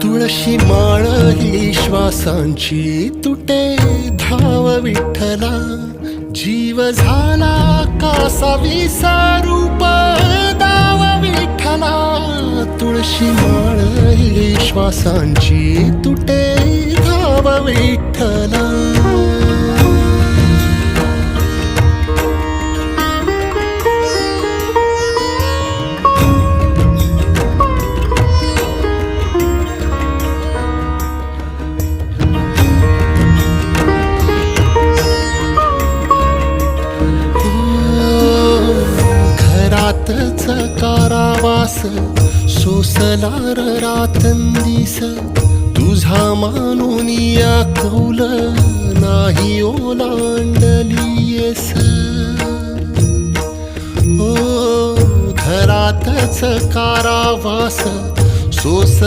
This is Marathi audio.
तुळशी माळ ही श्वासांची तुटे धाव विठ्ठला, जीव झाला कासा विसारूप दाव विठ्ठला. तुळशी माळ ही श्वासांची तुटे धाव विठ्ठला. घरातच कारावास सोसला रातंदिस, तुझा मानून या कौल नाही ओलांडलीयस. ओ घरातच कारावास सोस